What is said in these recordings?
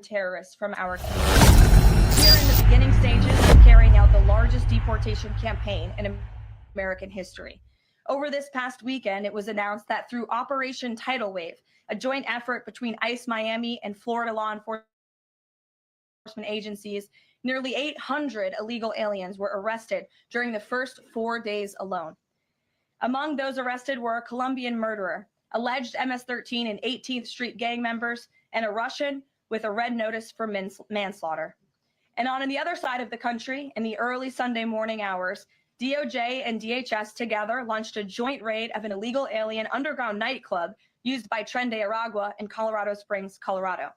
terrorists from our community. We are in the beginning stages of carrying out the largest deportation campaign in American history. Over this past weekend, it was announced that through Operation Tidal Wave, a joint effort between ICE Miami and Florida law enforcement agencies, nearly 800 illegal aliens were arrested during the first 4 days alone. Among those arrested were a Colombian murderer, alleged MS-13 and 18th Street gang members, and a Russian with a red notice for manslaughter. And on the other side of the country, in the early Sunday morning hours, DOJ and DHS together launched a joint raid of an illegal alien underground nightclub used by Tren de Aragua in Colorado Springs, Colorado.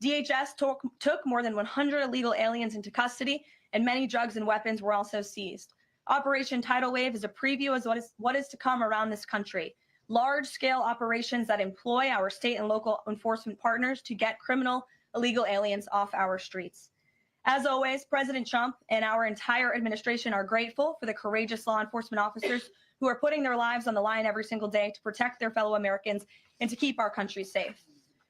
DHS took more than 100 illegal aliens into custody, and many drugs and weapons were also seized. Operation Tidal Wave is a preview of what is to come around this country. Large-scale operations that employ our state and local enforcement partners to get criminal illegal aliens off our streets. As always, President Trump and our entire administration are grateful for the courageous law enforcement officers who are putting their lives on the line every single day to protect their fellow Americans and to keep our country safe.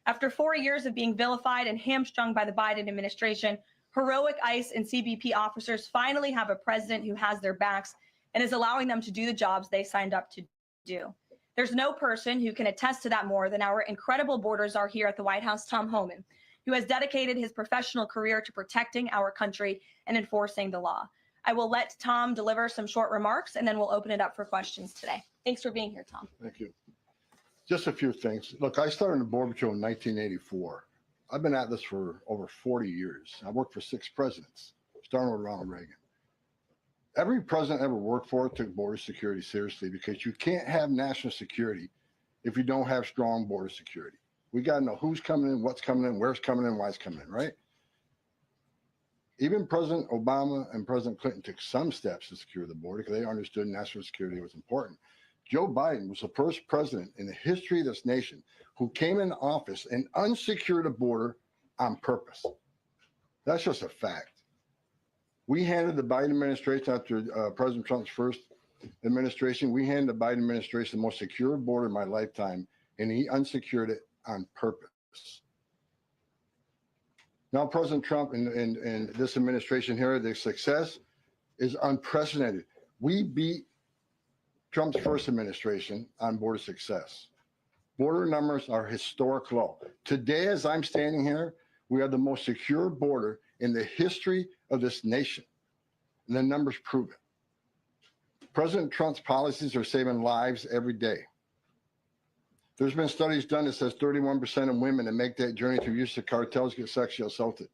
After 4 years of being vilified and hamstrung by the Biden administration, heroic ICE and CBP officers finally have a president who has their backs and is allowing them to do the jobs they signed up to do. There's no person who can attest to that more than our incredible border czar here at the White House, Tom Homan, who has dedicated his professional career to protecting our country and enforcing the law. I will let Tom deliver some short remarks, and then we'll open it up for questions today. Thanks for being here, Tom. Thank you. Just a few things. Look, I started in the Border Patrol in 1984. I've been at this for over 40 years. I worked for 6 presidents, starting with Ronald Reagan. Every president I ever worked for took border security seriously, because you can't have national security if you don't have strong border security. We got to know who's coming in, what's coming in, where's coming in, why it's coming in, right? Even President Obama and President Clinton took some steps to secure the border because they understood national security was important. Joe Biden was the first president in the history of this nation who came into office and unsecured the border on purpose. That's just a fact. We handed the Biden administration, after President Trump's first administration, we handed the Biden administration the most secure border in my lifetime, and he unsecured it on purpose. Now, President Trump and this administration here, their success is unprecedented. We beat Trump's first administration on border success. Border numbers are historic low. Today, as I'm standing here, we have the most secure border in the history of this nation. And the numbers prove it. President Trump's policies are saving lives every day. There's been studies done that says 31% of women that make that journey through use of cartels get sexually assaulted.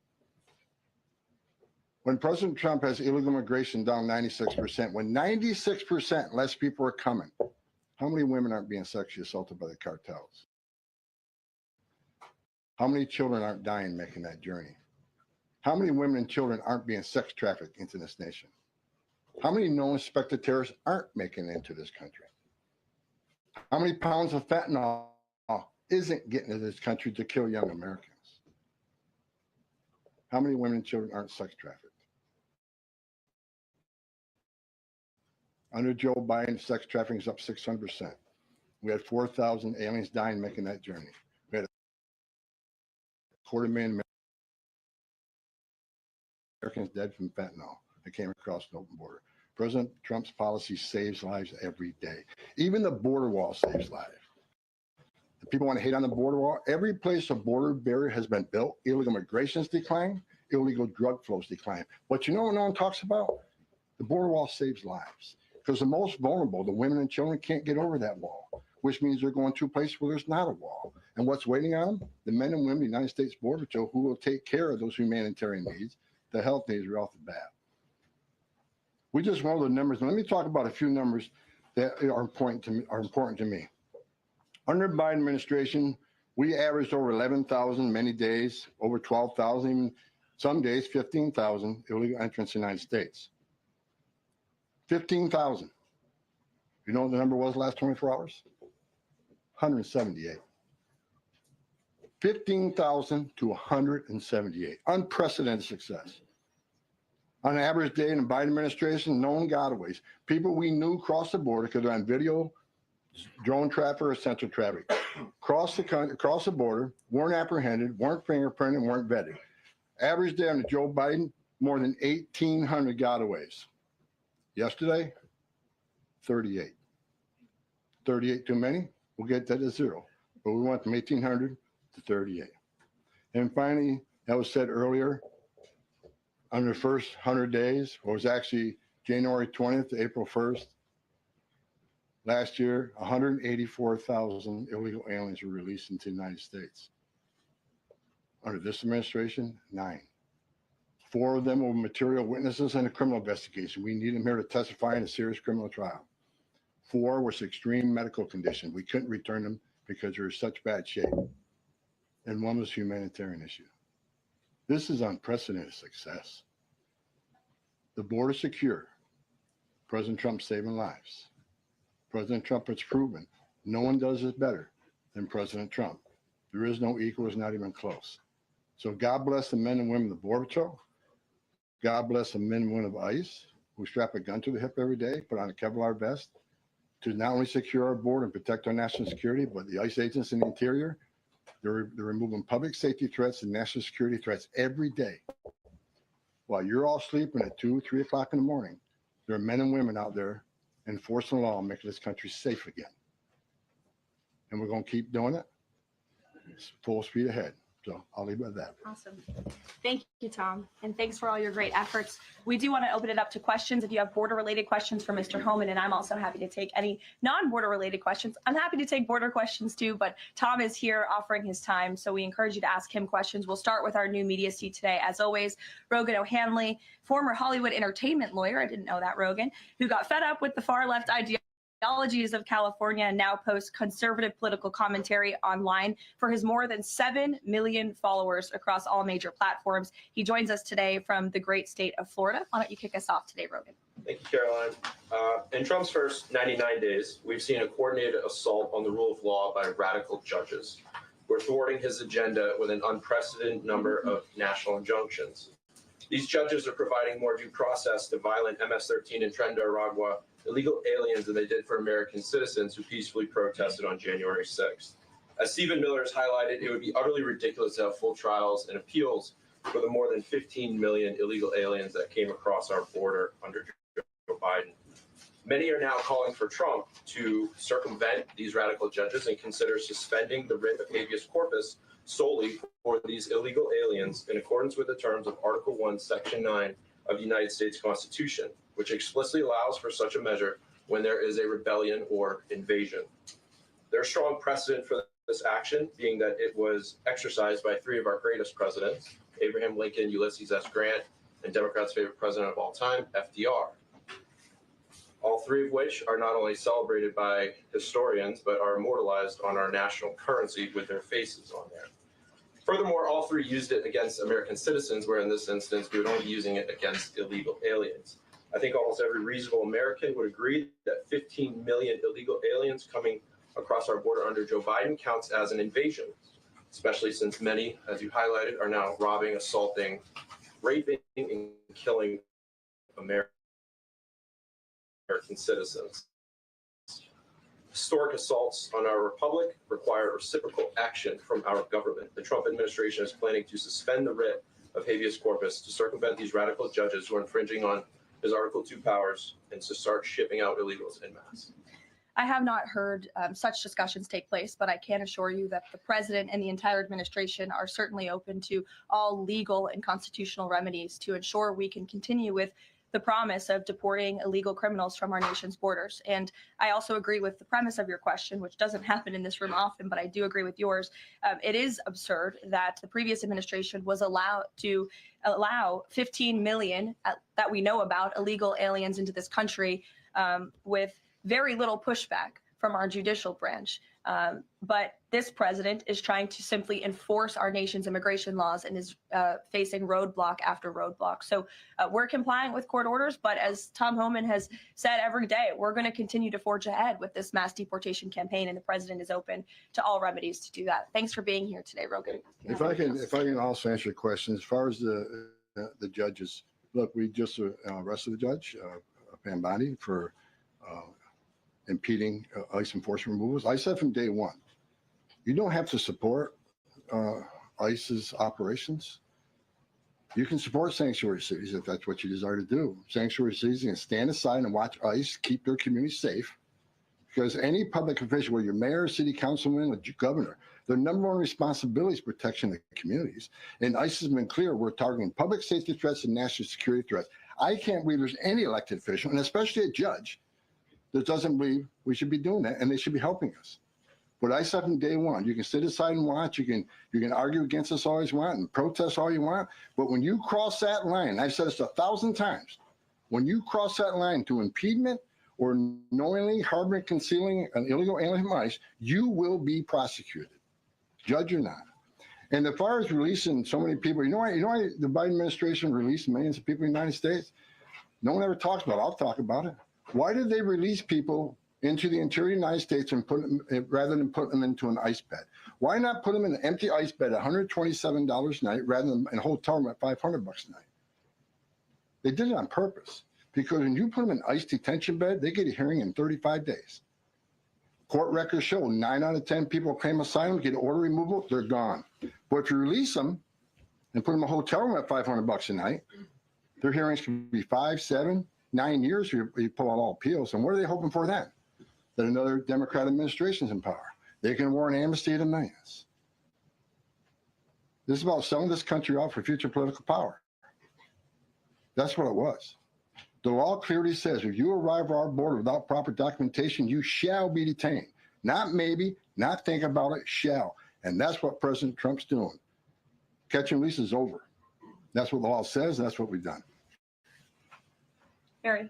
When President Trump has illegal immigration down 96%, when 96% less people are coming, how many women aren't being sexually assaulted by the cartels? How many children aren't dying making that journey? How many women and children aren't being sex trafficked into this nation? How many known suspected terrorists aren't making it into this country? How many pounds of fentanyl isn't getting into this country to kill young Americans? How many women and children aren't sex trafficked? Under Joe Biden, sex trafficking is up 600%. We had 4,000 aliens dying making that journey. We had 250,000 Americans dead from fentanyl that came across the open border. President Trump's policy saves lives every day. Even the border wall saves lives. The people want to hate on the border wall. Every place a border barrier has been built, illegal migration's declined, illegal drug flows decline. But you know what no one talks about? The border wall saves lives. Because the most vulnerable, the women and children, can't get over that wall, which means they're going to a place where there's not a wall. And what's waiting on them? The men and women of the United States Border Patrol who will take care of those humanitarian needs, the health needs right off the bat. We just went over the numbers. Let me talk about a few numbers that are important to me. Under the Biden administration, we averaged over 11,000 many days, over 12,000, even some days 15,000 illegal entrants in the United States. 15,000. You know what the number was last 24 hours? 178. 15,000 to 178. Unprecedented success. On an average day in the Biden administration, known gotaways, people we knew crossed the border because they're on video drone traffic or sensor traffic, cross the border, weren't apprehended, weren't fingerprinted, weren't vetted. Average day under Joe Biden, more than 1,800 gotaways. Yesterday, 38. 38 too many? We'll get that to 0. But we went from 1,800 to 38. And finally, that was said earlier, under the first 100 days, or it was actually January 20th to April 1st, last year, 184,000 illegal aliens were released into the United States. Under this administration, 9. 4 of them were material witnesses in a criminal investigation. We need them here to testify in a serious criminal trial. 4 was extreme medical condition. We couldn't return them because they were in such bad shape. And 1 was a humanitarian issue. This is unprecedented success. The border secure. President Trump saving lives. President Trump has proven no one does it better than President Trump. There is no equal, it's not even close. So God bless the men and women of the Border Patrol. God bless the men and women of ICE who strap a gun to the hip every day, put on a Kevlar vest to not only secure our border and protect our national security, but the ICE agents in the interior, they're removing public safety threats and national security threats every day. While you're all sleeping at 2, 3 o'clock in the morning, there are men and women out there enforcing the law and making this country safe again. And we're going to keep doing it. It's full speed ahead. So I'll leave it at that. Awesome. Thank you, Tom. And thanks for all your great efforts. We do want to open it up to questions. If you have border related questions for Mr. Homan, and I'm also happy to take any non-border related questions. I'm happy to take border questions too, but Tom is here offering his time. So we encourage you to ask him questions. We'll start with our new media seat today. As always, Rogan O'Hanley, former Hollywood entertainment lawyer. I didn't know that, Rogan, who got fed up with the far left ideologies of California and now posts conservative political commentary online for his more than 7 million followers across all major platforms. He joins us today from the great state of Florida. Why don't you kick us off today, Rogan? Thank you, Caroline. In Trump's first 99 days, we've seen a coordinated assault on the rule of law by radical judges. We're thwarting his agenda with an unprecedented number of national injunctions. These judges are providing more due process to violent MS-13 and Tren de Aragua illegal aliens than they did for American citizens who peacefully protested on January 6th. As Stephen Miller has highlighted, it would be utterly ridiculous to have full trials and appeals for the more than 15 million illegal aliens that came across our border under Joe Biden. Many are now calling for Trump to circumvent these radical judges and consider suspending the writ of habeas corpus solely for these illegal aliens in accordance with the terms of Article 1, Section 9 of the United States Constitution, which explicitly allows for such a measure when there is a rebellion or invasion. There's strong precedent for this action, being that it was exercised by 3 of our greatest presidents, Abraham Lincoln, Ulysses S. Grant, and Democrats' favorite president of all time, FDR. All 3 of which are not only celebrated by historians, but are immortalized on our national currency with their faces on there. Furthermore, all 3 used it against American citizens, where in this instance, we would only be using it against illegal aliens. I think almost every reasonable American would agree that 15 million illegal aliens coming across our border under Joe Biden counts as an invasion, especially since many, as you highlighted, are now robbing, assaulting, raping, and killing American citizens. Historic assaults on our republic require reciprocal action from our government. The Trump administration is planning to suspend the writ of habeas corpus to circumvent these radical judges who are infringing on his Article 2 powers and to start shipping out illegals en masse. I have not heard such discussions take place, but I can assure you that the president and the entire administration are certainly open to all legal and constitutional remedies to ensure we can continue with the promise of deporting illegal criminals from our nation's borders. And I also agree with the premise of your question, which doesn't happen in this room often, but I do agree with yours. It is absurd that the previous administration was allowed to allow 15 million that we know about illegal aliens into this country with very little pushback from our judicial branch. But this president is trying to simply enforce our nation's immigration laws and is facing roadblock after roadblock. So we're complying with court orders, but as Tom Homan has said every day, we're going to continue to forge ahead with this mass deportation campaign, and the president is open to all remedies to do that. Thanks for being here today, Rogan. If I can also answer your question, as far as the judges, look, we just arrested the judge, Pambani, for impeding ICE enforcement removals. I said from day one, you don't have to support ICE's operations. You can support sanctuary cities if that's what you desire to do. Sanctuary cities can stand aside and watch ICE keep their community safe, because any public official, whether you're mayor, city councilman, or governor, their number one responsibility is protection of the communities. And ICE has been clear, we're targeting public safety threats and national security threats. I can't believe there's any elected official, and especially a judge, that doesn't believe we should be doing that, and they should be helping us. But I said from day one, you can sit aside and watch, you can argue against us all you want and protest all you want, but when you cross that line, and I've said this 1,000 times, when you cross that line to impediment or knowingly harboring, concealing an illegal alien from ICE, you will be prosecuted, judge or not. And as far as releasing so many people, you know why the Biden administration released millions of people in the United States? No one ever talks about it. I'll talk about it. Why did they release people into the interior of the United States and put them, rather than put them into an ICE bed? Why not put them in an empty ICE bed at $127 a night rather than in a hotel room at $500 a night? They did it on purpose, because when you put them in ICE detention bed, they get a hearing in 35 days. Court records show 9 out of 10 people claim asylum, get order removal, they're gone. But if you release them and put them in a hotel room at $500 a night, their hearings can be 5, 7, 9 years. You pull out all appeals. And what are they hoping for then? That another Democrat administration is in power. They can award an amnesty to millions. This is about selling this country off for future political power. That's what it was. The law clearly says if you arrive at our border without proper documentation, you shall be detained. Not maybe, not think about it, shall. And that's what President Trump's doing. Catch and release is over. That's what the law says, and that's what we've done. Mary.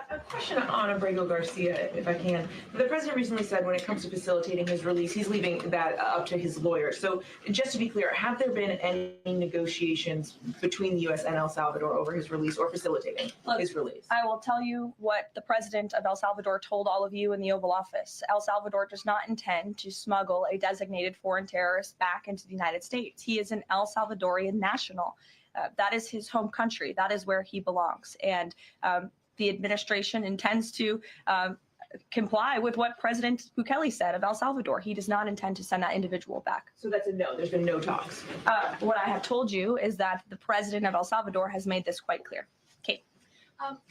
A question on Abrego Garcia, if I can. The president recently said when it comes to facilitating his release, he's leaving that up to his lawyer. So just to be clear, have there been any negotiations between the U.S. and El Salvador over his release or facilitating his release? I will tell you what the president of El Salvador told all of you in the Oval Office. El Salvador does not intend to smuggle a designated foreign terrorist back into the United States. He is an El Salvadorian national. That is his home country. That is where he belongs. And the administration intends to comply with what President Bukele said of El Salvador. He does not intend to send that individual back. So that's a no. There's been no talks. What I have told you is that the president of El Salvador has made this quite clear. Kate.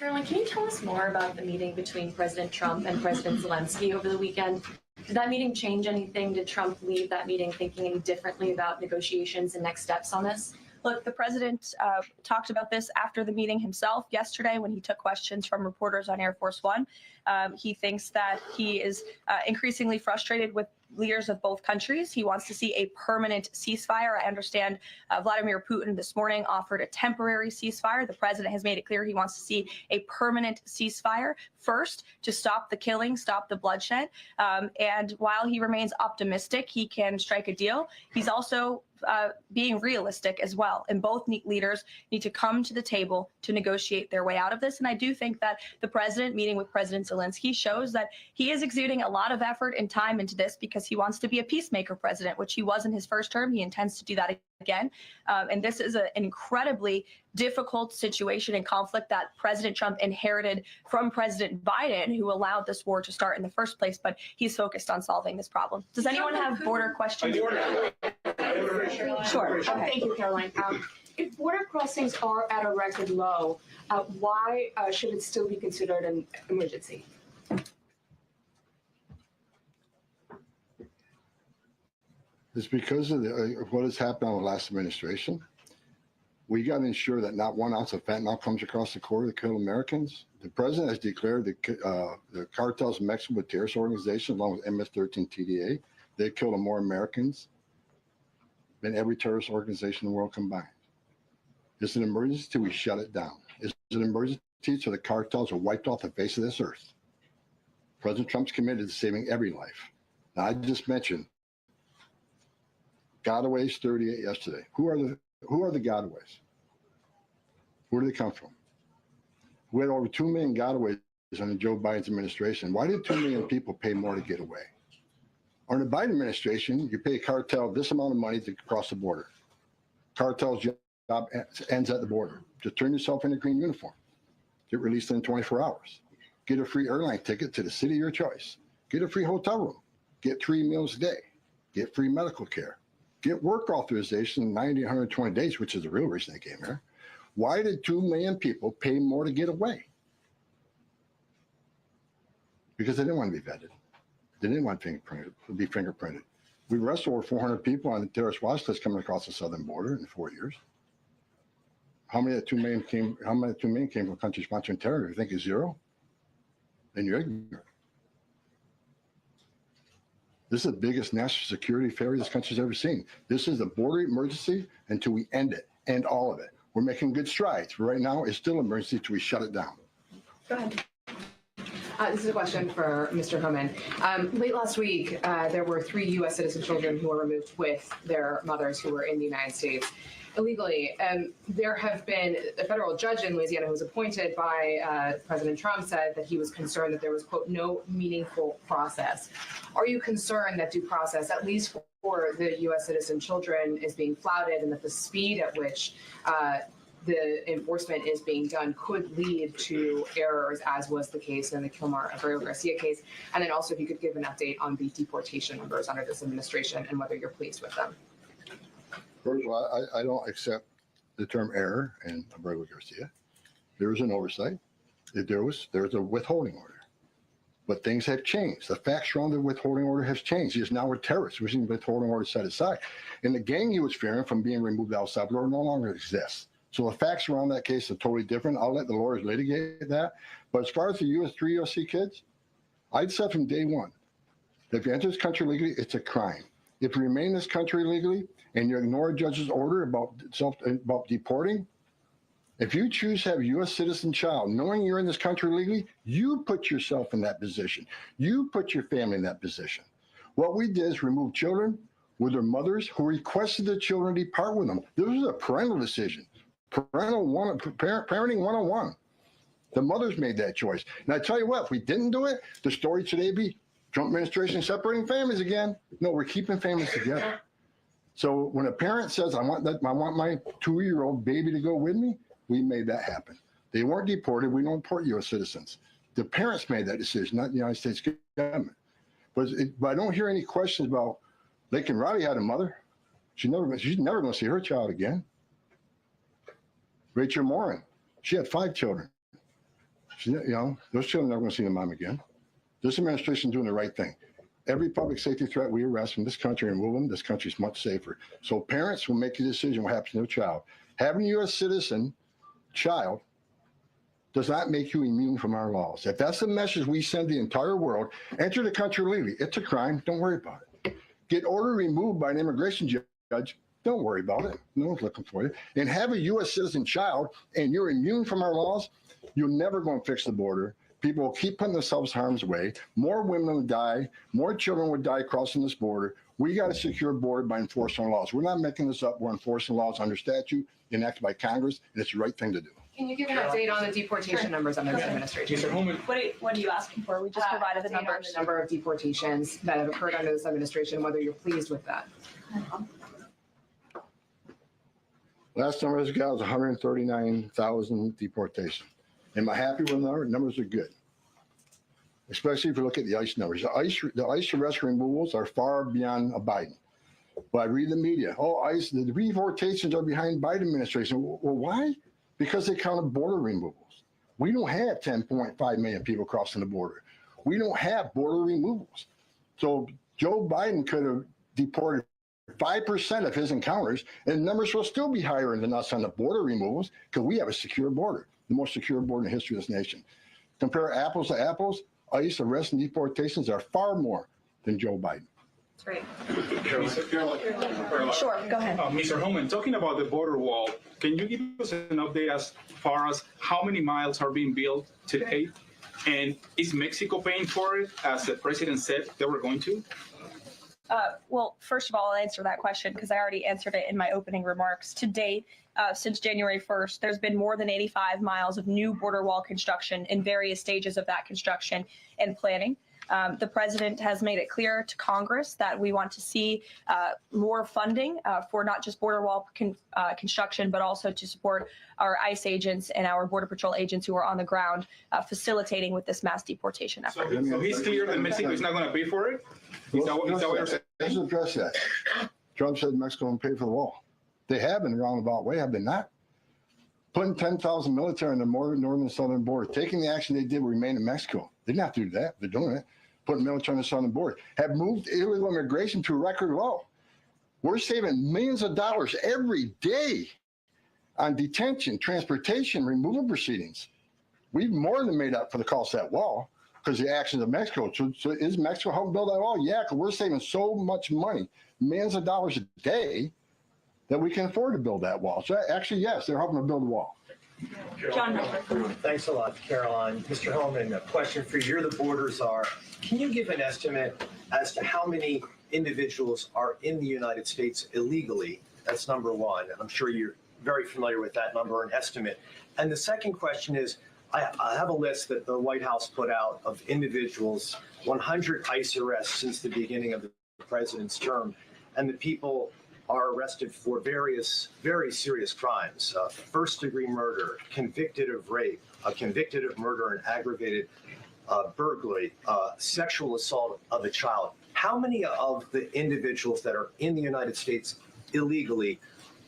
Karoline, can you tell us more about the meeting between President Trump and President Zelensky over the weekend? Did that meeting change anything? Did Trump leave that meeting thinking any differently about negotiations and next steps on this? Look, the president talked about this after the meeting himself yesterday when he took questions from reporters on Air Force One. He thinks that he is increasingly frustrated with leaders of both countries. He wants to see a permanent ceasefire. I understand Vladimir Putin this morning offered a temporary ceasefire. The president has made it clear he wants to see a permanent ceasefire first to stop the killing, stop the bloodshed. And while he remains optimistic he can strike a deal, he's also being realistic as well. And both leaders need to come to the table to negotiate their way out of this. And I do think that the president meeting with President Zelensky shows that he is exuding a lot of effort and time into this because he wants to be a peacemaker president, which he was in his first term. He intends to do that again. And this is an incredibly difficult situation and conflict that President Trump inherited from President Biden, who allowed this war to start in the first place. But he's focused on solving this problem. Does anyone have border questions? Sure. Thank you, Karoline. If border crossings are at a record low, why should it still be considered an emergency? It's because of what has happened on the last administration. We got to ensure that not 1 ounce of fentanyl comes across the border to kill Americans. The president has declared the cartels in Mexico a terrorist organization, along with MS-13 TDA. They killed more Americans than every terrorist organization in the world combined. It's an emergency till we shut it down. It's an emergency till the cartels are wiped off the face of this earth. President Trump's committed to saving every life. Now, I just mentioned gotaways 38 yesterday. Who are the gotaways? Where do they come from? We had over 2 million gotaways under Joe Biden's administration. Why did 2 million people pay more to get away? Under the Biden administration, you pay a cartel this amount of money to cross the border. Cartel's job ends at the border. Just turn yourself in a green uniform. Get released in 24 hours. Get a free airline ticket to the city of your choice. Get a free hotel room. Get 3 meals a day. Get free medical care. Get work authorization in 90, 120 days, which is the real reason they came here. Why did 2 million people pay more to get away? Because they didn't want to be vetted. They didn't want to be fingerprinted. We arrested over 400 people on the terrorist watch list coming across the southern border in 4 years. How many of the 2 million came? How many of the 2 million came from countries sponsoring terror? You think it's zero? Then you're ignorant. This is the biggest national security failure this country's ever seen. This is a border emergency until we end it, end all of it. We're making good strides, but right now it's still an emergency until we shut it down. Go ahead. This is a question for Mr. Homan. Late last week, there were 3 U.S. citizen children who were removed with their mothers who were in the United States illegally. There have been a federal judge in Louisiana who was appointed by President Trump said that he was concerned that there was, quote, no meaningful process. Are you concerned that due process, at least for the U.S. citizen children, is being flouted and that the speed at which the enforcement is being done could lead to errors, as was the case in the Abrego Garcia case? And then also if you could give an update on the deportation numbers under this administration and whether you're pleased with them. First of all, I don't accept the term error in Abrego Garcia. There was an oversight. There was a withholding order. But things have changed. The facts around the withholding order has changed. He is now a terrorist, which means the withholding order set aside. And the gang he was fearing from being removed out of El Salvador no longer exists. So the facts around that case are totally different. I'll let the lawyers litigate that. But as far as the 3 USC kids, I'd said from day one, that if you enter this country legally, it's a crime. If you remain in this country legally and you ignore a judge's order about deporting, if you choose to have a U.S. citizen child, knowing you're in this country legally, you put yourself in that position. You put your family in that position. What we did is remove children with their mothers who requested the children depart with them. This was a parental decision. Parenting 101. The mothers made that choice. And I tell you what, if we didn't do it, the story today would be Trump administration separating families again. No, we're keeping families together. So when a parent says, I want my 2-year-old baby to go with me, we made that happen. They weren't deported. We don't deport U.S. citizens. The parents made that decision, not the United States government. But I don't hear any questions about Laken Riley had a mother. She's never going to see her child again. Rachel Morin, she had 5 children. Those children are never going to see their mom again. This administration is doing the right thing. Every public safety threat we arrest from this country and move them, this country is much safer. So parents will make a decision what happens to their child. Having a U.S. citizen child does not make you immune from our laws. If that's the message we send the entire world, enter the country legally. It's a crime. Don't worry about it. Get order removed by an immigration judge. Don't worry about it. No one's looking for you. And have a U.S. citizen child and you're immune from our laws, you're never going to fix the border. People will keep putting themselves harm's way. More women would die. More children would die crossing this border. We got a secure border by enforcing our laws. We're not making this up. We're enforcing laws under statute enacted by Congress, and it's the right thing to do. Can you give an update on the deportation numbers under this administration? Mr. Homan. What are you asking for? We just provided the numbers. The number of deportations that have occurred under this administration, whether you're pleased with that. Last number I got was 139,000 deportations. Am I happy with the numbers? Are good, especially if you look at the ICE numbers. The ICE arrest removals are far beyond a Biden. But I read the media. Oh, ICE, the deportations are behind Biden administration. Well, why? Because they counted border removals. We don't have 10.5 million people crossing the border. We don't have border removals. So Joe Biden could have deported 5% of his encounters, and numbers will still be higher than us on the border removals because we have a secure border, the most secure border in the history of this nation. Compare apples to apples, ICE arrests and deportations are far more than Joe Biden. That's great. Karoline. Sure, go ahead. Mr. Homan, talking about the border wall, can you give us an update as far as how many miles are being built today? And is Mexico paying for it, as the president said they were going to? Well, first of all, I'll answer that question because I already answered it in my opening remarks. To date, since January 1st, there's been more than 85 miles of new border wall construction in various stages of that construction and planning. The president has made it clear to Congress that we want to see more funding for not just border wall construction, but also to support our ICE agents and our Border Patrol agents who are on the ground facilitating with this mass deportation effort. So he's clear that Mexico is not going to pay for it? Is that what you're saying? Let's address that. Trump said Mexico will pay for the wall. They have in a roundabout way, have they not? Putting 10,000 military on the northern and southern border, taking the action they did to remain in Mexico. They didn't have to do that. They're doing it. Putting military on the southern border. Have moved illegal immigration to a record low. We're saving millions of dollars every day on detention, transportation, removal proceedings. We've more than made up for the cost of that wall because of the actions of Mexico. So is Mexico helping build that wall? Yeah, because we're saving so much money, millions of dollars a day, that we can afford to build that wall. So actually, yes, they're helping to build a wall. John. Thanks a lot, Karoline. Mr. Homan, a question for you. You're the border czar. Can you give an estimate as to how many individuals are in the United States illegally? That's number one. I'm sure you're very familiar with that number, an estimate. And the second question is, I have a list that the White House put out of individuals, 100 ICE arrests since the beginning of the president's term, and the people are arrested for various very serious crimes: first-degree murder, convicted of rape, convicted of murder and aggravated burglary, sexual assault of a child. How many of the individuals that are in the United States illegally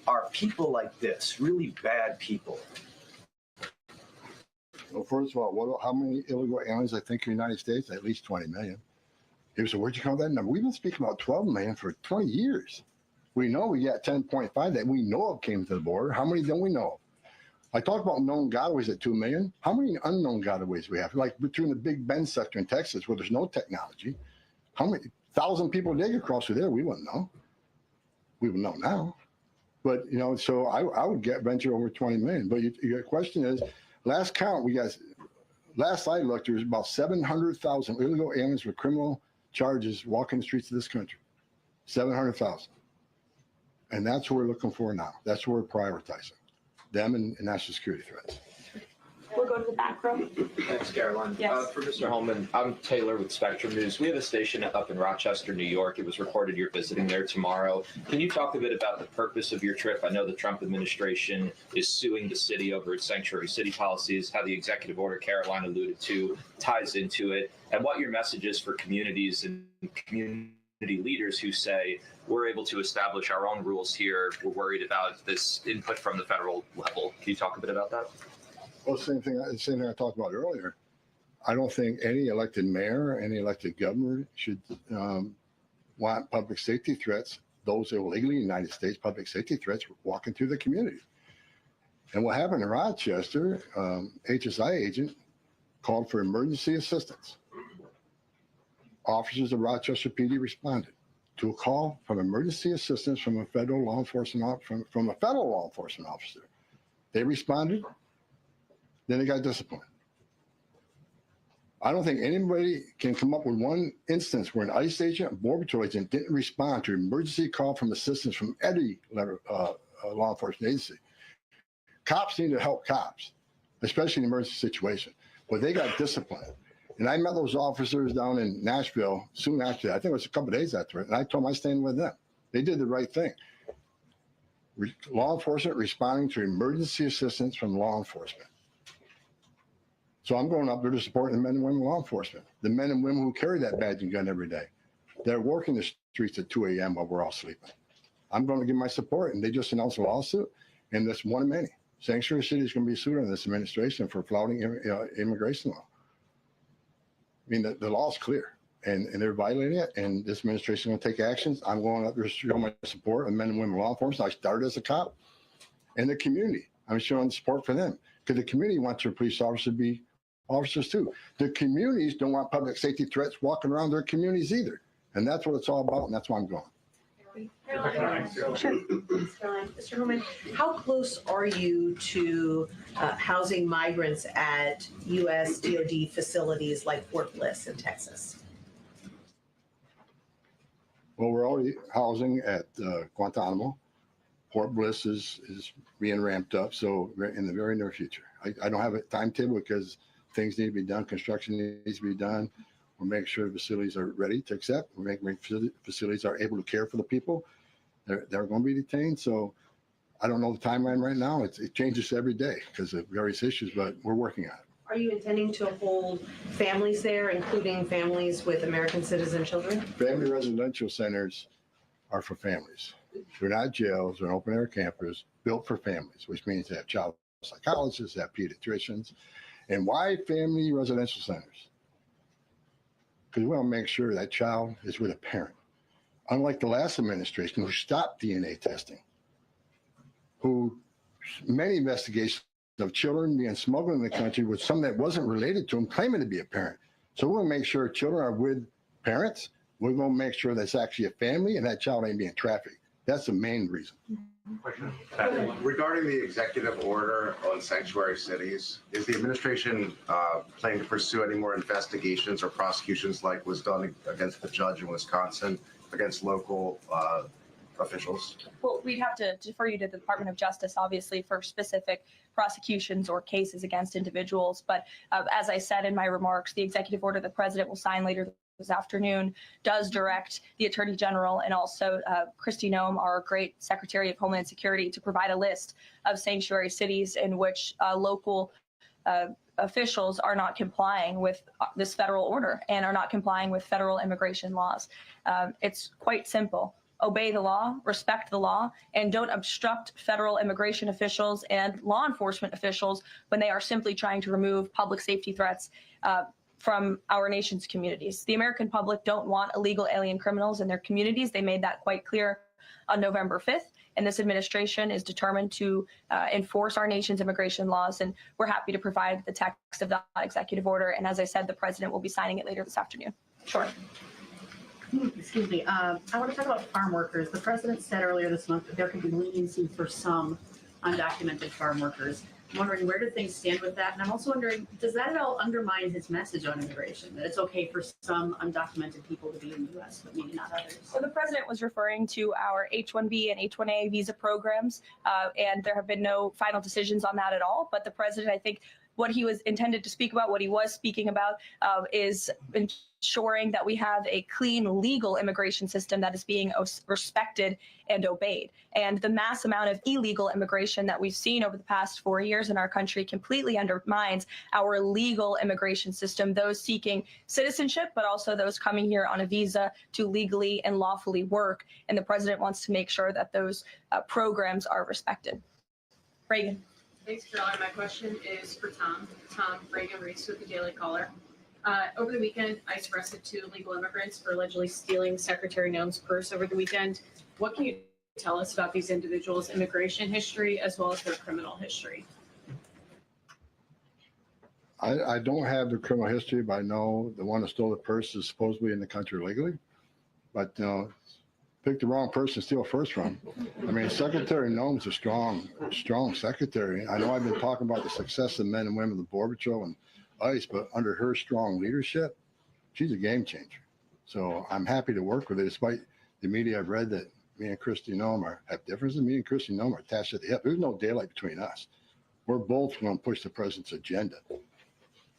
are people like this, really bad people? Well, first of all, how many illegal aliens I think in the United States? At least 20 million. People say, where'd you come up with that number? We've been speaking about 12 million for 20 years. We know we got 10.5 that we know of came to the border. How many don't we know of? I talked about known gotaways at 2 million. How many unknown gotaways we have? Like between the Big Bend sector in Texas, where there's no technology, how many 1,000 people did get across through there? We wouldn't know. We would know now. But, you know, so I would venture over 20 million. But your question is, last count, last I looked, there was about 700,000 illegal aliens with criminal charges walking the streets of this country. 700,000. And that's what we're looking for now. That's what we're prioritizing, them and national security threats. We'll go to the back row. Thanks, Caroline. Yes. For Mr. Homan, I'm Taylor with Spectrum News. We have a station up in Rochester, New York. It was reported you're visiting there tomorrow. Can you talk a bit about the purpose of your trip? I know the Trump administration is suing the city over its sanctuary city policies, how the executive order Caroline alluded to ties into it, and what your message is for communities and community leaders who say, we're able to establish our own rules here. We're worried about this input from the federal level. Can you talk a bit about that? Well, same thing I talked about earlier. I don't think any elected mayor, any elected governor should want public safety threats, those illegally in the United States, public safety threats walking through the community. And what happened in Rochester, HSI agent called for emergency assistance. Officers of Rochester PD responded to a call from emergency assistance from a federal law enforcement from a federal law enforcement officer. They responded. Then they got disciplined. I don't think anybody can come up with one instance where an ICE agent, a Border Patrol agent didn't respond to an emergency call from assistance from any law enforcement agency. Cops need to help cops, especially in an emergency situation, but they got disciplined. And I met those officers down in Nashville soon after that. I think it was a couple of days after it. And I told them I stand with them. They did the right thing. Law enforcement responding to emergency assistance from law enforcement. So I'm going up there to support the men and women law enforcement, the men and women who carry that badge and gun every day. They're working the streets at 2 a.m. while we're all sleeping. I'm going to give my support. And they just announced a lawsuit, and that's one of many. Sanctuary City is going to be sued in this administration for flouting immigration law. I mean, the law is clear, and they're violating it, and this administration is going to take actions. I'm going up there to show my support of men and women law enforcement. I started as a cop. And the community, I'm showing support for them, because the community wants their police officers to be officers too. The communities don't want public safety threats walking around their communities either. And that's what it's all about, and that's why I'm going. Caroline. Sure. Mr. Homan, how close are you to housing migrants at U.S. DoD facilities like Fort Bliss in Texas? Well, we're already housing at Guantanamo. Fort Bliss is being ramped up, so in the very near future. I don't have a timetable because things need to be done. Construction needs to be done. We'll make sure facilities are ready to accept. We'll make facilities are able to care for the people. They're going to be detained. So I don't know the timeline right now. It changes every day because of various issues, but we're working on it. Are you intending to hold families there, including families with American citizen children? Family residential centers are for families. They're not jails. They're open air campus built for families, which means they have child psychologists, they have pediatricians. And why family residential centers? Because we want to make sure that child is with a parent. Unlike the last administration who stopped DNA testing, who many investigations of children being smuggled in the country with some that wasn't related to them claiming to be a parent. So we're going to make sure children are with parents. We're going to make sure that's actually a family and that child ain't being trafficked. That's the main reason. Regarding the executive order on sanctuary cities, is the administration planning to pursue any more investigations or prosecutions like was done against the judge in Wisconsin against local officials? Well, we'd have to defer you to the Department of Justice, obviously, for specific prosecutions or cases against individuals. But as I said in my remarks, the executive order the president will sign later this afternoon does direct the Attorney General and also Kristi Noem, our great Secretary of Homeland Security, to provide a list of sanctuary cities in which local officials are not complying with this federal order and are not complying with federal immigration laws. It's quite simple. Obey the law, respect the law, and don't obstruct federal immigration officials and law enforcement officials when they are simply trying to remove public safety threats from our nation's communities. The American public don't want illegal alien criminals in their communities. They made that quite clear on November 5th, and this administration is determined to enforce our nation's immigration laws, and we're happy to provide the text of that executive order. And as I said, the president will be signing it later this afternoon. Sure. Excuse me. I want to talk about farm workers. The president said earlier this month that there could be leniency for some undocumented farm workers. I'm wondering, where do things stand with that? And I'm also wondering, does that at all undermine his message on immigration, that it's okay for some undocumented people to be in the U.S., but maybe not others? So the president was referring to our H-1B and H-1A visa programs, and there have been no final decisions on that at all. But the president, I think, what he was intended to speak about, what he was speaking about, is ensuring that we have a clean, legal immigration system that is being respected and obeyed. And the mass amount of illegal immigration that we've seen over the past 4 years in our country completely undermines our legal immigration system, those seeking citizenship, but also those coming here on a visa to legally and lawfully work. And the president wants to make sure that those programs are respected. Reagan. Thanks, Caroline. My question is for Tom. Tom Reagan-Reese with the Daily Caller. Over the weekend, ICE arrested 2 illegal immigrants for allegedly stealing Secretary Noem's purse over the weekend. What can you tell us about these individuals' immigration history as well as their criminal history? I don't have the criminal history, but I know the one that stole the purse is supposedly in the country legally. But pick the wrong person, steal first from. I mean, Secretary Noem's a strong secretary. I know I've been talking about the success of men and women of the Border Patrol and ICE, but under her strong leadership, she's a game changer. So I'm happy to work with her, despite the media I've read that me and Kristi Noem have differences. Me and Kristi Noem are attached at the hip. There's no daylight between us. We're both going to push the president's agenda.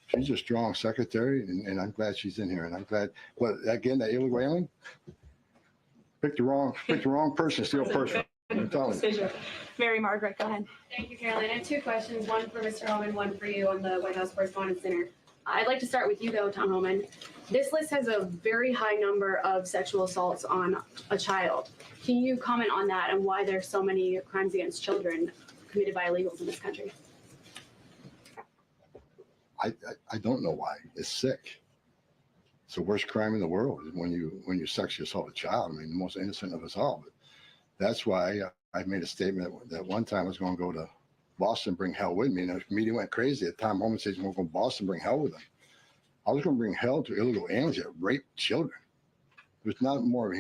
She's a strong secretary, and I'm glad she's in here. And I'm glad, but again, that illegal alien, pick the wrong person, steal person. I'm telling you. Mary Margaret, go ahead. Thank you, Caroline. I have 2 questions, one for Mr. Homan, one for you on the White House Correspondents' Dinner. I'd like to start with you, though, Tom Homan. This list has a very high number of sexual assaults on a child. Can you comment on that and why there's so many crimes against children committed by illegals in this country? I don't know why. It's sick. It's the worst crime in the world when you sexually assault a child. I mean, the most innocent of us all. But that's why I made a statement that one time I was going to go to Boston, bring hell with me. And the media went crazy. At the time, Homan says, we're going to Boston, bring hell with them. I was going to bring hell to illegal aliens that rape children. There's not more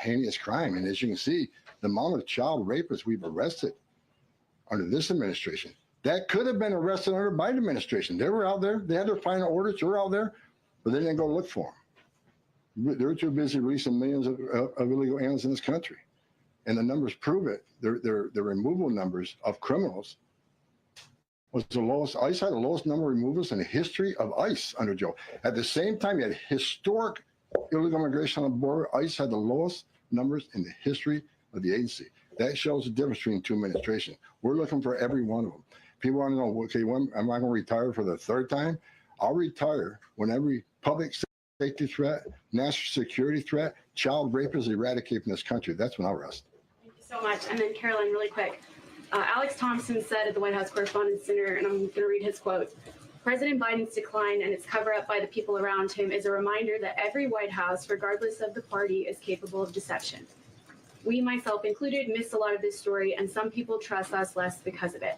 heinous crime. And as you can see, the amount of child rapists we've arrested under this administration, that could have been arrested under the Biden administration. They were out there. They had their final orders. They were out there, but they didn't go look for them. They were too busy releasing millions of illegal aliens in this country. And the numbers prove it. The removal numbers of criminals was the lowest. ICE had the lowest number of removals in the history of ICE under Joe. At the same time, you had historic illegal immigration on the border. ICE had the lowest numbers in the history of the agency. That shows the difference between two administrations. We're looking for every one of them. People want to know, okay, when am I going to retire for the third time? I'll retire when every public safety threat, national security threat, child rape is eradicated from this country. That's when I'll rest. Thank you so much. And then Karoline, really quick. Alex Thompson said at the White House Correspondents' Dinner, and I'm going to read his quote, "President Biden's decline and its cover-up by the people around him is a reminder that every White House, regardless of the party, is capable of deception. We, myself included, miss a lot of this story, and some people trust us less because of it."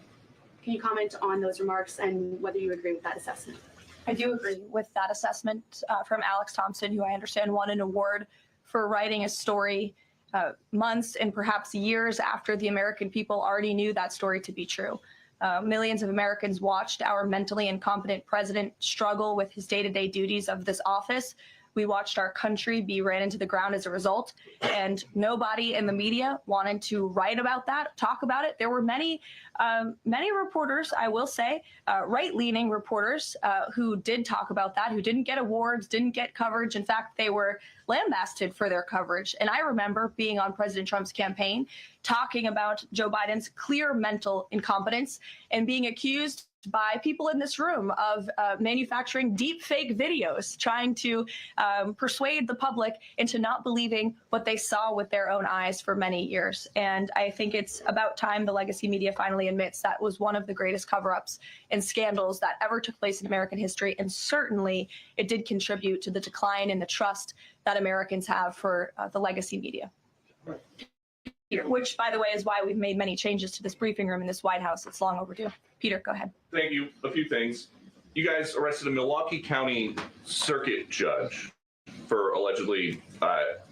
Can you comment on those remarks and whether you agree with that assessment? I do agree with that assessment from Alex Thompson, who I understand won an award for writing a story months and perhaps years after the American people already knew that story to be true. Millions of Americans watched our mentally incompetent president struggle with his day-to-day duties of this office. We watched our country be ran into the ground as a result, and nobody in the media wanted to write about that, talk about it. There were many reporters, I will say, right-leaning reporters who did talk about that, who didn't get awards, didn't get coverage. In fact, they were lambasted for their coverage. And I remember being on President Trump's campaign, talking about Joe Biden's clear mental incompetence and being accused by people in this room of manufacturing deep fake videos, trying to persuade the public into not believing what they saw with their own eyes for many years. And I think it's about time the legacy media finally admits that was one of the greatest cover-ups and scandals that ever took place in American history. And certainly it did contribute to the decline in the trust that Americans have for the legacy media. Which, by the way, is why we've made many changes to this briefing room in this White House. It's long overdue. Peter, go ahead. Thank you. A few things. You guys arrested a Milwaukee County Circuit judge for allegedly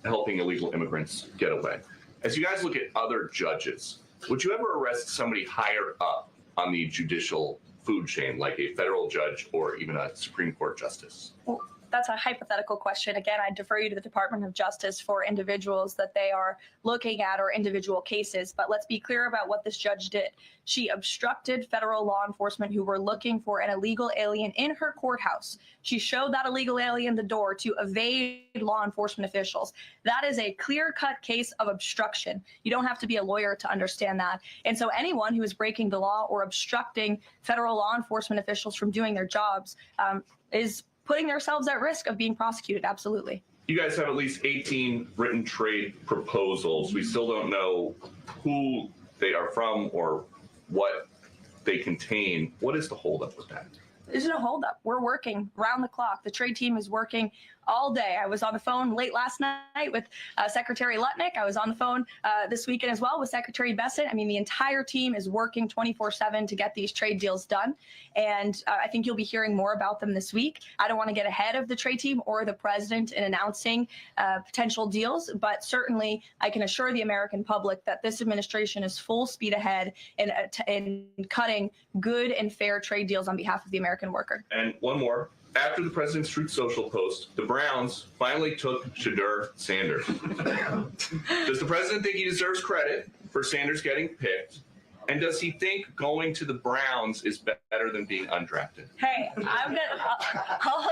helping illegal immigrants get away. As you guys look at other judges, would you ever arrest somebody higher up on the judicial food chain, like a federal judge or even a Supreme Court justice? Well, that's a hypothetical question. Again, I defer you to the Department of Justice for individuals that they are looking at or individual cases. But let's be clear about what this judge did. She obstructed federal law enforcement who were looking for an illegal alien in her courthouse. She showed that illegal alien the door to evade law enforcement officials. That is a clear-cut case of obstruction. You don't have to be a lawyer to understand that. And so anyone who is breaking the law or obstructing federal law enforcement officials from doing their jobs is putting themselves at risk of being prosecuted. Absolutely. You guys have at least 18 written trade proposals. We still don't know who they are from or what they contain. What is the holdup with that? There's no holdup. We're working round the clock. The trade team is working all day. I was on the phone late last night with Secretary Lutnick. I was on the phone this weekend as well with Secretary Bessent. I mean, the entire team is working 24/7 to get these trade deals done. And I think you'll be hearing more about them this week. I don't want to get ahead of the trade team or the president in announcing potential deals, but certainly I can assure the American public that this administration is full speed ahead in cutting good and fair trade deals on behalf of the American worker. And one more. After the president's Truth Social post, the Browns finally took Shadur Sanders. Does the president think he deserves credit for Sanders getting picked? And does he think going to the Browns is better than being undrafted? Hey, all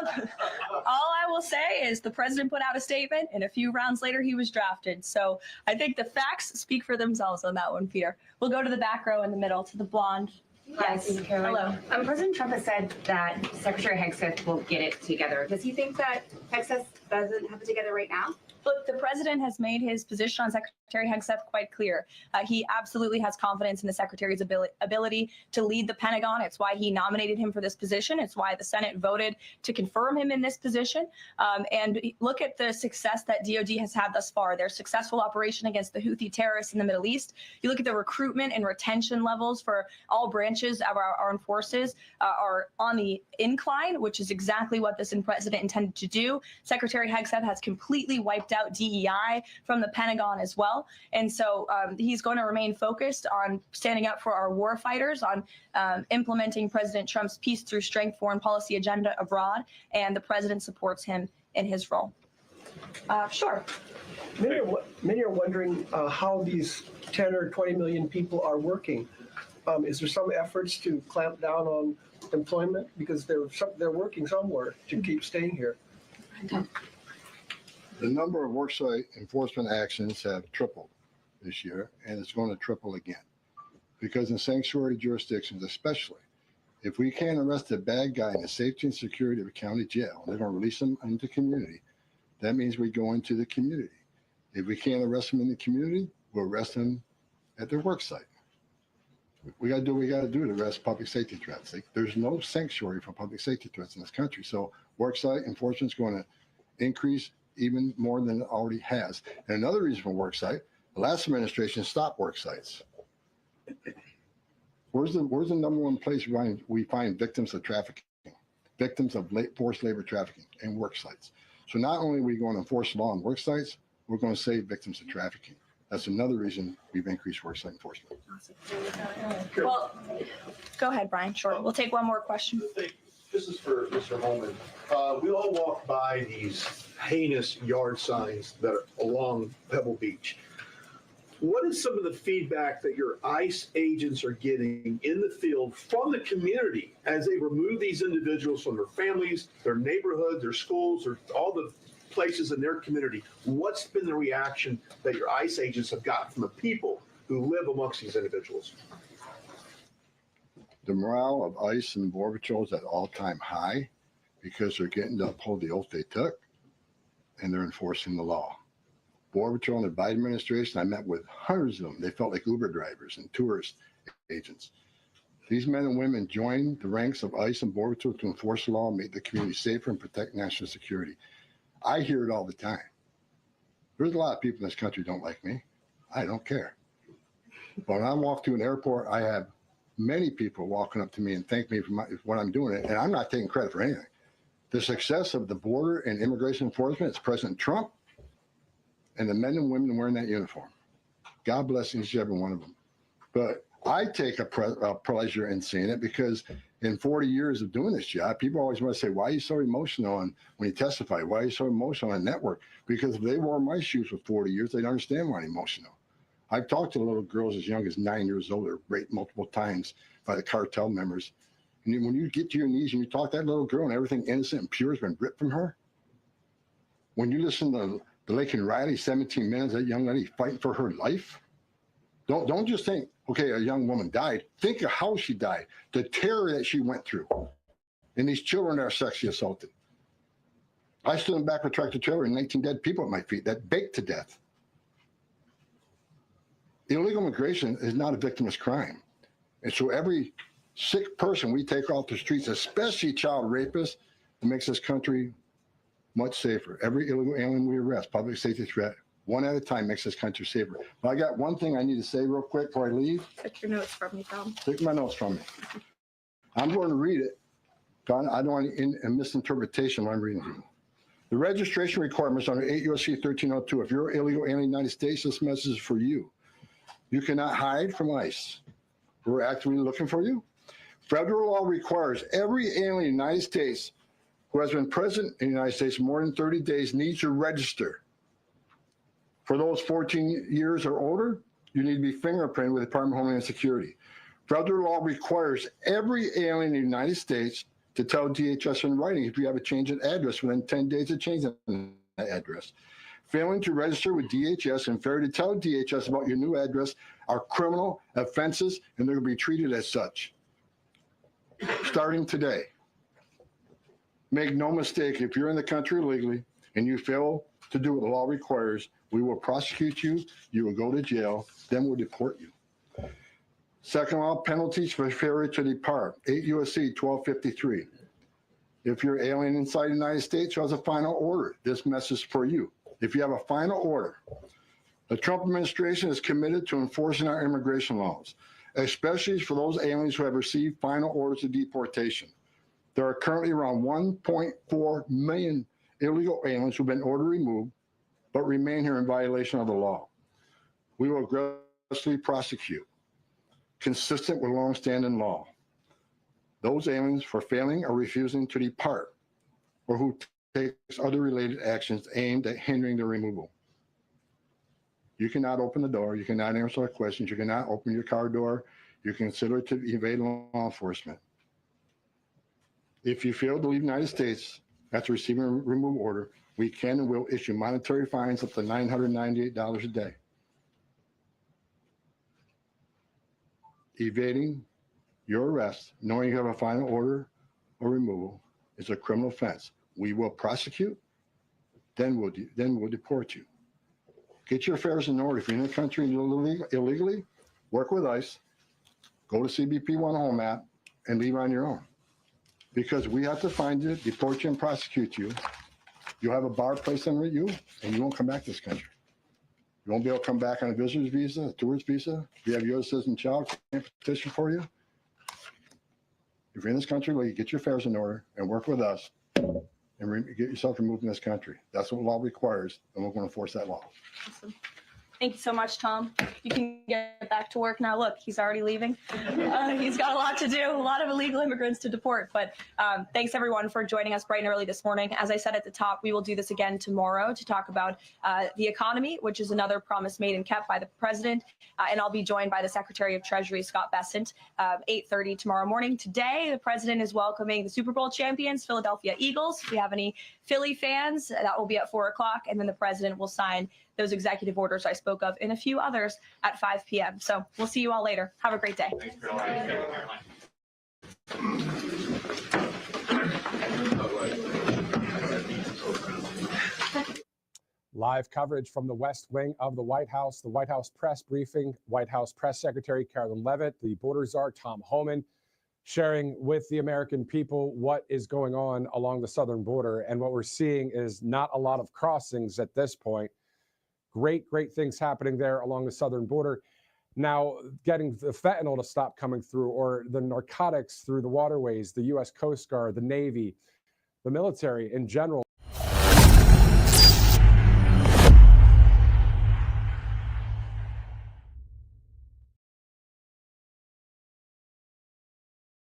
I will say is the president put out a statement, and a few rounds later he was drafted. So I think the facts speak for themselves on that one, Peter. We'll go to the back row in the middle, to the blonde. Yes. Hello. President Trump has said that Secretary Hegseth will get it together. Does he think that Hegseth doesn't have it together right now? Look, the president has made his position on Secretary Hegseth quite clear. He absolutely has confidence in the secretary's ability to lead the Pentagon. It's why he nominated him for this position. It's why the Senate voted to confirm him in this position. And look at the success that DOD has had thus far. Their successful operation against the Houthi terrorists in the Middle East. You look at the recruitment and retention levels for all branches of our armed forces are on the incline, which is exactly what this president intended to do. Secretary Hegseth has completely wiped out DEI from the Pentagon as well. And so he's going to remain focused on standing up for our war fighters, on implementing President Trump's peace through strength foreign policy agenda abroad, and the president supports him in his role. Sure. Many are wondering how these 10 or 20 million people are working. Is there some efforts to clamp down on employment because they're working somewhere to keep staying here? The number of worksite enforcement actions have tripled this year, and it's going to triple again. Because in sanctuary jurisdictions especially, if we can't arrest a bad guy in the safety and security of a county jail, they're going to release them into the community. That means we go into the community. If we can't arrest them in the community, we'll arrest them at their work site. We got to do what we got to do to arrest public safety threats. There's no sanctuary for public safety threats in this country. So worksite enforcement is going to increase even more than it already has. And another reason for worksite, the last administration stopped worksites. Where's the number one place we find victims of trafficking, victims of forced labor trafficking, and work sites? So not only are we going to enforce law on work sites, we're going to save victims of trafficking. That's another reason we've increased worksite enforcement. Well, go ahead, Brian. Sure. We'll take one more question. This is for Mr. Homan. We all walk by these heinous yard signs that are along Pebble Beach. What is some of the feedback that your ICE agents are getting in the field from the community as they remove these individuals from their families, their neighborhood, their schools, or all the places in their community? What's been the reaction that your ICE agents have gotten from the people who live amongst these individuals? The morale of ICE and Border Patrol is at all-time high because they're getting to uphold the oath they took, and they're enforcing the law. Border Patrol and the Biden administration, I met with hundreds of them. They felt like Uber drivers and tourist agents. These men and women joined the ranks of ICE and Border Patrol to enforce the law, make the community safer, and protect national security. I hear it all the time. There's a lot of people in this country who don't like me. I don't care. But when I walk to an airport, I have many people walking up to me and thank me for what I'm doing, and I'm not taking credit for anything. The success of the border and immigration enforcement is President Trump and the men and women wearing that uniform. God bless each and every one of them. But I take a pleasure in seeing it because in 40 years of doing this job, people always want to say, why are you so emotional when you testify? Why are you so emotional on network? Because if they wore my shoes for 40 years, they'd understand why I'm emotional. I've talked to little girls as young as 9 years old that were raped multiple times by the cartel members. And when you get to your knees and you talk to that little girl and everything innocent and pure has been ripped from her, when you listen to the Laken Riley, 17 minutes, that young lady fighting for her life, don't just think, okay, a young woman died. Think of how she died, the terror that she went through. And these children are sexually assaulted. I stood in the back of a tractor trailer and 19 dead people at my feet that baked to death. Illegal immigration is not a victimless crime. And so every sick person we take off the streets, especially child rapists, it makes this country much safer. Every illegal alien we arrest, public safety threat, one at a time makes this country safer. But I got one thing I need to say real quick before I leave. Take your notes from me, Tom. Take my notes from me. I'm going to read it. I don't want a misinterpretation when I'm reading it. The registration requirements under 8 U.S.C. 1302. If you're illegal alien in the United States, this message is for you. You cannot hide from ICE. We're actively looking for you. Federal law requires every alien in the United States who has been present in the United States more than 30 days needs to register. For those 14 years or older, you need to be fingerprinted with the Department of Homeland Security. Federal law requires every alien in the United States to tell DHS in writing if you have a change in address within 10 days of changing that address. Failing to register with DHS and failure to tell DHS about your new address are criminal offenses, and they're going to be treated as such. Starting today. Make no mistake, if you're in the country illegally and you fail to do what the law requires, we will prosecute you, you will go to jail, then we'll deport you. Second law, penalties for failure to depart, 8 U.S.C. 1253. If you're alien inside the United States who has a final order, this message is for you. If you have a final order, the Trump administration is committed to enforcing our immigration laws, especially for those aliens who have received final orders of deportation. There are currently around 1.4 million illegal aliens who've been ordered removed, but remain here in violation of the law. We will aggressively prosecute, consistent with longstanding law, those aliens for failing or refusing to depart, or who takes other related actions aimed at hindering their removal. You cannot open the door. You cannot answer our questions. You cannot open your car door. you consider it to evade law enforcement. If you fail to leave the United States after receiving a removal order, we can and will issue monetary fines up to $998 a day. Evading your arrest, knowing you have a final order or removal, is a criminal offense. We will prosecute, then we'll deport you. Get your affairs in order. If you're in the country illegally, work with ICE, go to CBP 1 home app, and leave on your own. Because we have to find you, deport you, and prosecute you. You'll have a bar placed on you, and you won't come back to this country. You won't be able to come back on a visitor's visa, a tourist visa. If you have U.S. citizen child, can't petition for you. If you're in this country, well, you get your affairs in order and work with us and get yourself removed from this country. That's what law requires, and we're going to enforce that law. Awesome. Thank you so much, Tom. You can get back to work now. Look, he's already leaving. He's got a lot to do, a lot of illegal immigrants to deport. But thanks, everyone, for joining us bright and early this morning. As I said at the top, we will do this again tomorrow to talk about the economy, which is another promise made and kept by the president. And I'll be joined by the Secretary of Treasury, Scott Bessent, 8:30 tomorrow morning. Today, the president is welcoming the Super Bowl champions, Philadelphia Eagles. If we have any Philly fans, that will be at 4 o'clock. And then the president will sign those executive orders I spoke of and a few others at 5 p.m. So we'll see you all later. Have a great day. Thanks, Karoline. Live coverage from the West Wing of the White House press briefing, White House Press Secretary Karoline Leavitt, the border czar Tom Homan, sharing with the American people what is going on along the southern border. And what we're seeing is not a lot of crossings at this point. Great things happening there along the southern border. Now, getting the fentanyl to stop coming through, or the narcotics through the waterways, the U.S. Coast Guard, the Navy, the military in general.